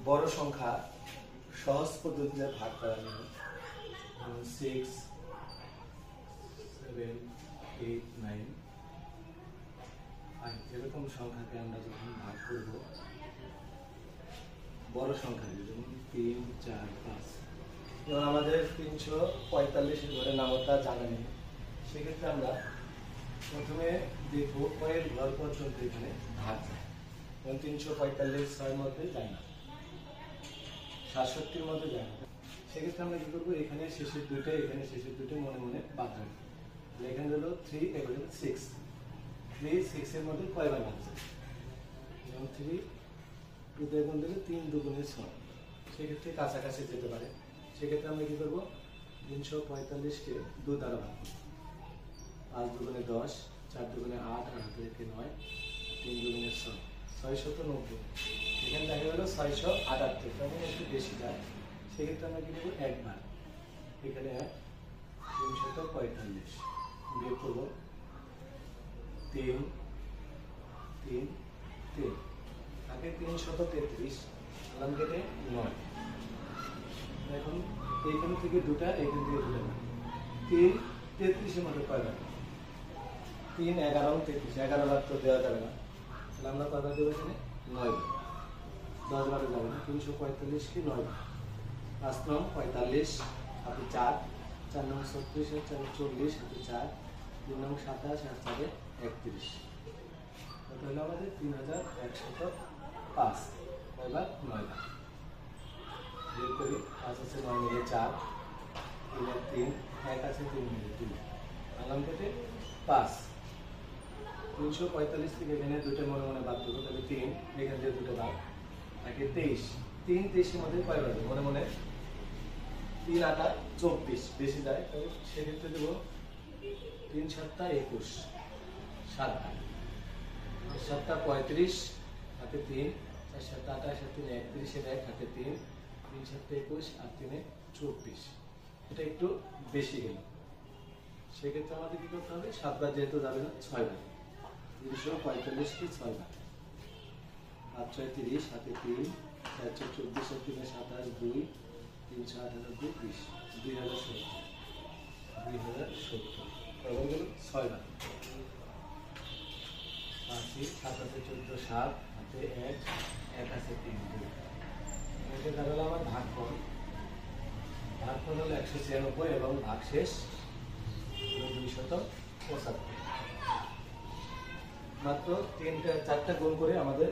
বড় সংখ্যা সহজ পদ্ধতিতে ভাগ করা যায়। 6, 7, 8, 9, 5 এরকম সংখ্যাকে আমরা যখন ভাগ করব বড় সংখ্যা যেমন 3, 4, 5, যেমন আমাদের 345 এর ঘরের নামতা জানা নেই, সেক্ষেত্রে আমরা প্রথমে দেখবো কয়ের ঘর পর্যন্ত এখানে ভাগ যায়। যেমন 345 6 মধ্যে যায় না, 67 মধ্যে যায় না। সেক্ষেত্রে আমরা কি করবো, এখানে শেষের দুটো এখানে শেষের দুটো মনে মনে বাদ রাখবো। এখানে হলো 3 এখানে 6, 3 6 এর মধ্যে কয়বার ভাগছে, যেমন 3 দুই গুণ দিলে 3 দুগুণে 6, সেক্ষেত্রে কাছাকাছি যেতে পারে। সেক্ষেত্রে আমরা কি করবো, 345-কে 2 দ্বারা ভাগ করবো। 5 দুগুণে 10, 4 দুগুণে 8, আর 1 9, 3 দুগুণে 6, 690। এখানে দেখা গেল 678, তার মানে একটু বেশি যায়। সেক্ষেত্রে আমরা কি করবো, একবার এখানে 345 বিয়োগ করবো 3, 3, 3, আগে 333 আলাম কেটে 9। এখন এইখান থেকে দুটা, এইখান থেকে দুটা, 3 33-এর মধ্যে কয়বার, 3 11 33, 11 বার তো দেওয়া যাবে না, তাহলে আমরা কয়বার দেবো এখানে, 9 বার। 10 বারে যাবে না, 345-কে 9 বার। 5 নং 45 হাতে 4, 4 নং 36 আর 4 40 হাতে 4, 3 নং 27 আর 4 31, তাহলে আমাদের 3105 কয়বার, 9 বার। বিয়োগ করি, 5 আছে 9 মিলে 4, 3 আর 3, 1 আছে 3 মিলে 2, আলাম কেটে 5। 345 থেকে এখানে দুটো মনে মনে বাদ দেবো, তাহলে 3 এখান থেকে দুটো বাদ থাকে 23। 3 23-এর মধ্যে কয় বাজে মনে মনে, 3 8 24 বেশি যায়, তাহলে সেক্ষেত্রে দেবো 3 7 21, 7 7 35 হাতে 3, 4 7 28 আর 3 31 এর 1 হাতে 3, 3 7 21 আর 3 24, এটা একটু বেশি গেল। সেক্ষেত্রে আমাদের কি করতে হবে, 7 বার যেহেতু যাবে না, 6 বার, 345-কে 6 বার। 5 6 30 হাতে 3, 4 4 24 আর 3 27 2, 3 6 18 2 20, 2070, 2070 কয়বার গেল, 6 বার। 5 7 আছে 14 7 হাতে 1, 1 আছে 3 2, এটা দাঁড়ালো আমার ভাগফল। ভাগফল হলো 196 এবং ভাগশেষ 275। মাত্র 3টা 4টা গুণ করে আমাদের